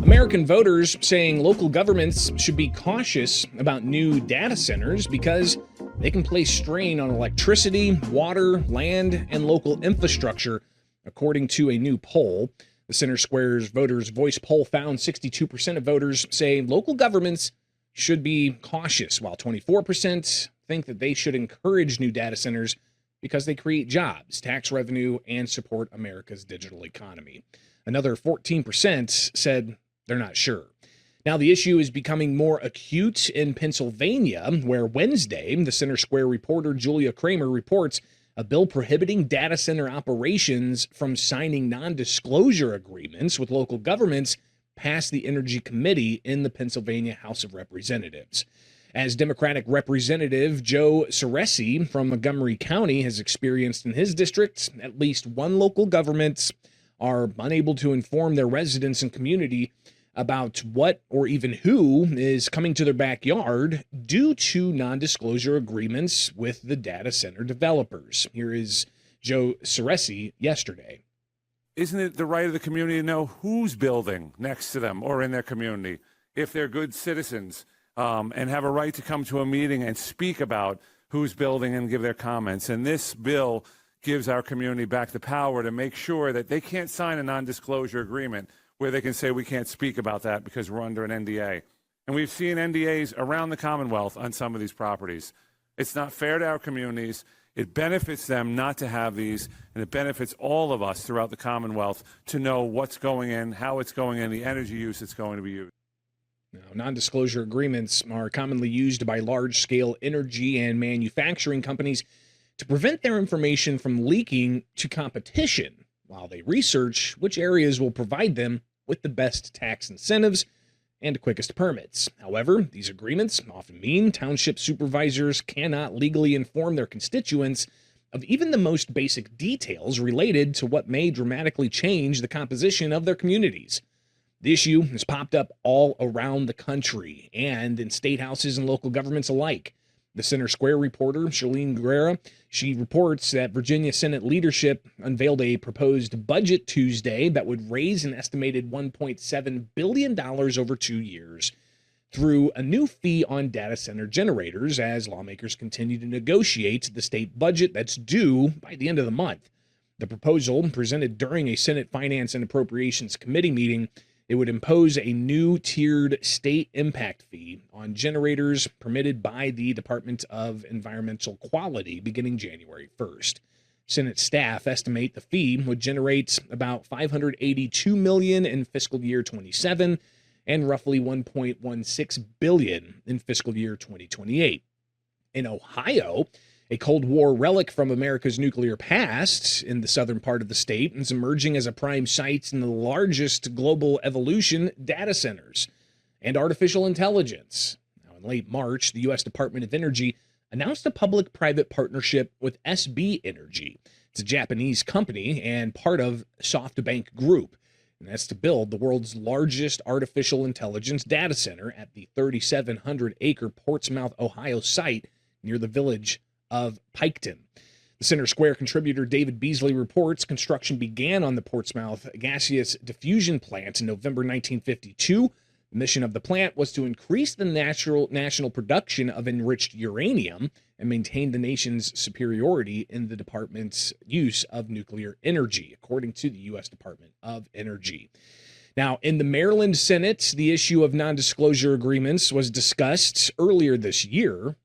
American voters saying local governments should be cautious about new data centers because they can place strain on electricity, water, land, and local infrastructure, according to a new poll. The Center Square's Voters' Voice poll found 62% of voters say local governments should be cautious, while 24% think that they should encourage new data centers because they create jobs, tax revenue, and support America's digital economy. Another 14% said they're not sure. Now, the issue is becoming more acute in Pennsylvania, where Wednesday, the Center Square reporter Julia Kramer reports a bill prohibiting data center operations from signing non-disclosure agreements with local governments passed the Energy Committee in the Pennsylvania House of Representatives. As Democratic Representative Joe Ceresi from Montgomery County has experienced in his district, at least one local government are unable to inform their residents and community about what or even who is coming to their backyard due to non-disclosure agreements with the data center developers. Here is Joe Ceresi yesterday. Isn't it the right of the community to know who's building next to them or in their community, if they're good citizens, and have a right to come to a meeting and speak about who's building and give their comments? And this bill gives our community back the power to make sure that they can't sign a non-disclosure agreement where they can say we can't speak about that because we're under an NDA. And we've seen NDAs around the Commonwealth on some of these properties. It's not fair to our communities. It benefits them not to have these, and it benefits all of us throughout the Commonwealth to know what's going in, how it's going in, the energy use it's going to be used. Now, non-disclosure agreements are commonly used by large-scale energy and manufacturing companies to prevent their information from leaking to competition while they research which areas will provide them with the best tax incentives and quickest permits. However, these agreements often mean township supervisors cannot legally inform their constituents of even the most basic details related to what may dramatically change the composition of their communities. The issue has popped up all around the country and in state houses and local governments alike. The Center Square reporter, Charlene Guerra, she reports that Virginia Senate leadership unveiled a proposed budget Tuesday that would raise an estimated $1.7 billion over 2 years through a new fee on data center generators as lawmakers continue to negotiate the state budget that's due by the end of the month. The proposal, presented during a Senate Finance and Appropriations Committee meeting, it would impose a new tiered state impact fee on generators permitted by the Department of Environmental Quality beginning January 1st. Senate staff estimate the fee would generate about $582 million in fiscal year 27 and roughly $1.16 billion in fiscal year 2028. In Ohio, a Cold War relic from America's nuclear past in the southern part of the state is emerging as a prime site in the largest global evolution data centers and artificial intelligence. Now, in late March, the U.S. Department of Energy announced a public-private partnership with SB Energy. It's a Japanese company and part of SoftBank Group, and that's to build the world's largest artificial intelligence data center at the 3,700-acre Portsmouth, Ohio site near the village of Piketon. The Center Square contributor David Beasley reports construction began on the Portsmouth gaseous diffusion plant in November 1952. The mission of the plant was to increase the national production of enriched uranium and maintain the nation's superiority in the department's use of nuclear energy, according to the U.S. Department of Energy. Now, in the Maryland Senate, the issue of non-disclosure agreements was discussed earlier this year.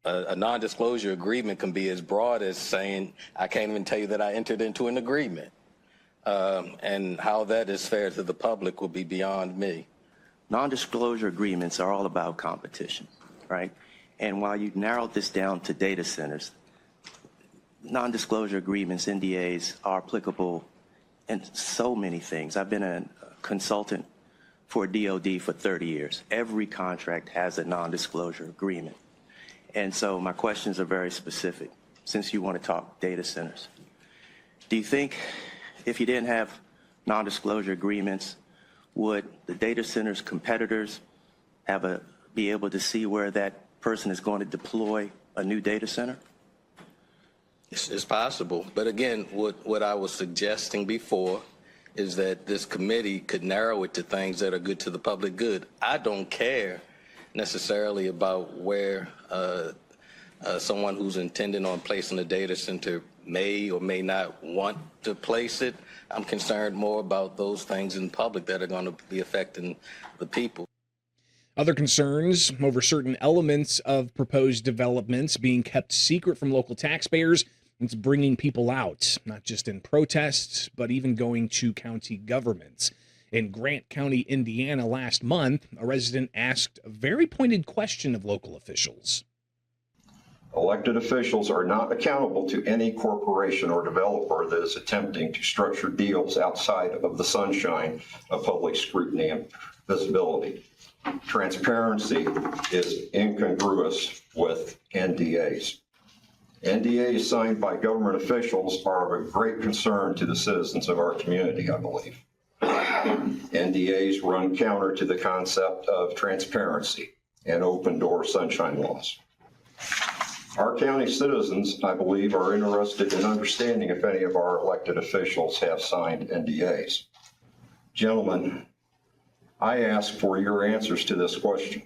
A non-disclosure agreement can be as broad as saying, I can't even tell you that I entered into an agreement. And how that is fair to the public will be beyond me. Non-disclosure agreements are all about competition, right? And while you narrowed this down to data centers, non-disclosure agreements, NDAs, are applicable in so many things. I've been a consultant for DOD for 30 years. Every contract has a non-disclosure agreement. And so my questions are very specific, since you want to talk data centers. Do you think if you didn't have non-disclosure agreements, would the data centers competitors be able to see where that person is going to deploy a new data center? It's possible. But again, what I was suggesting before is that this committee could narrow it to things that are good to the public good. I don't care necessarily about where someone who's intending on placing a data center may or may not want to place it. I'm concerned more about those things in public that are going to be affecting the people. Other concerns over certain elements of proposed developments being kept secret from local taxpayers. It's bringing people out, not just in protests, but even going to county governments. In Grant County, Indiana, last month, a resident asked a very pointed question of local officials. Elected officials are not accountable to any corporation or developer that is attempting to structure deals outside of the sunshine of public scrutiny and visibility. Transparency is incongruous with NDAs. NDAs signed by government officials are of a great concern to the citizens of our community, I believe. NDAs run counter to the concept of transparency and open door sunshine laws. Our county citizens, I believe, are interested in understanding if any of our elected officials have signed NDAs. Gentlemen, I ask for your answers to this question.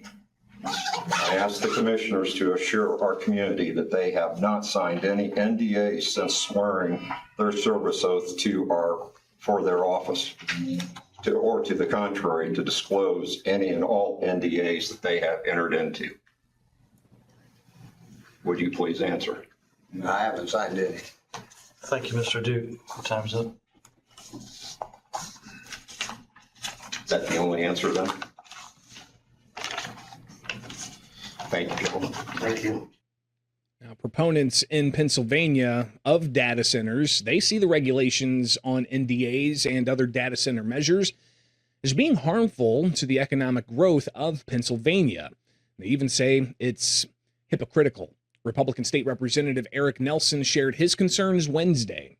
I ask the commissioners to assure our community that they have not signed any NDAs since swearing their service oath for their office, or to the contrary, to disclose any and all NDAs that they have entered into. Would you please answer? No, I haven't signed any. Thank you, Mr. Duke. Your time's up. Is that the only answer then? Thank you, gentlemen. Thank you. Now, proponents in Pennsylvania of data centers, they see the regulations on NDAs and other data center measures as being harmful to the economic growth of Pennsylvania. They even say it's hypocritical. Republican State Representative Eric Nelson shared his concerns Wednesday.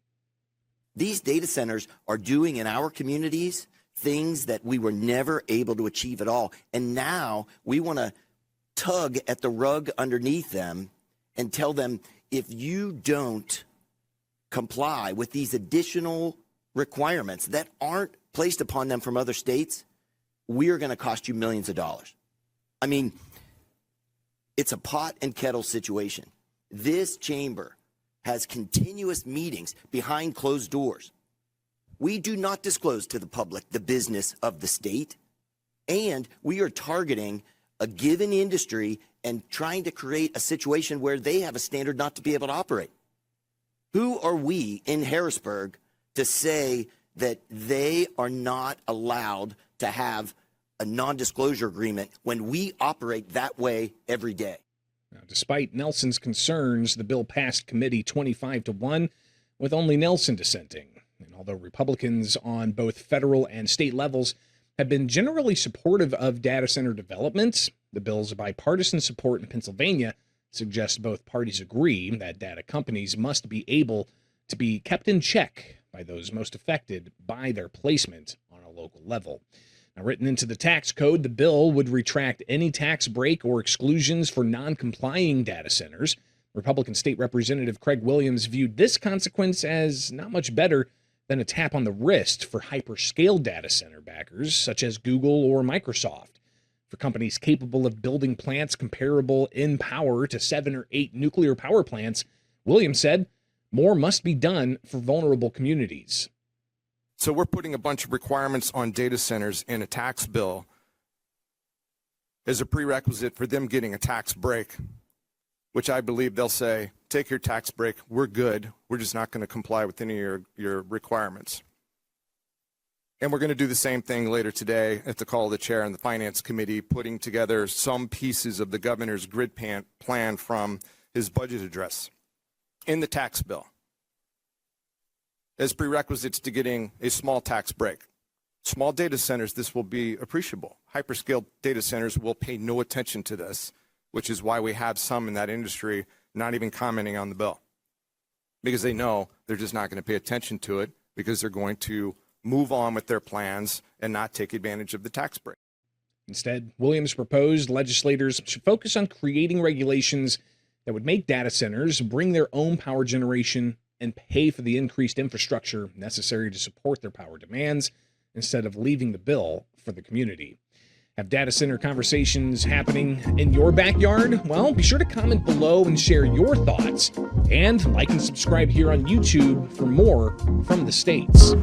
These data centers are doing in our communities things that we were never able to achieve at all. And now we want to tug at the rug underneath them and tell them, if you don't comply with these additional requirements that aren't placed upon them from other states, we are going to cost you millions of dollars. I mean, it's a pot and kettle situation. This chamber has continuous meetings behind closed doors. We do not disclose to the public the business of the state, and we are targeting a given industry and trying to create a situation where they have a standard not to be able to operate. Who are we in Harrisburg to say that they are not allowed to have a non-disclosure agreement when we operate that way every day? Now, despite Nelson's concerns, the bill passed committee 25-1, with only Nelson dissenting. And although Republicans on both federal and state levels have been generally supportive of data center development, the bill's bipartisan support in Pennsylvania suggests both parties agree that data companies must be able to be kept in check by those most affected by their placement on a local level. Now, written into the tax code, the bill would retract any tax break or exclusions for non-complying data centers. Republican State Representative Craig Williams viewed this consequence as not much better than a tap on the wrist for hyperscale data center backers such as Google or Microsoft. For companies capable of building plants comparable in power to 7 or 8 nuclear power plants, Williams said more must be done for vulnerable communities. So we're putting a bunch of requirements on data centers in a tax bill as a prerequisite for them getting a tax break, which I believe they'll say, take your tax break, we're good, we're just not going to comply with any of your requirements. And we're going to do the same thing later today at the call of the chair and the Finance Committee, putting together some pieces of the governor's grid plan from his budget address in the tax bill as prerequisites to getting a small tax break. Small data centers, this will be appreciable. Hyperscale data centers will pay no attention to this, which is why we have some in that industry not even commenting on the bill, because they know they're just not going to pay attention to it because they're going to move on with their plans and not take advantage of the tax break. Instead, Williams proposed legislators should focus on creating regulations that would make data centers bring their own power generation and pay for the increased infrastructure necessary to support their power demands instead of leaving the bill for the community. Have data center conversations happening in your backyard? Well, be sure to comment below and share your thoughts. And like and subscribe here on YouTube for more from the States.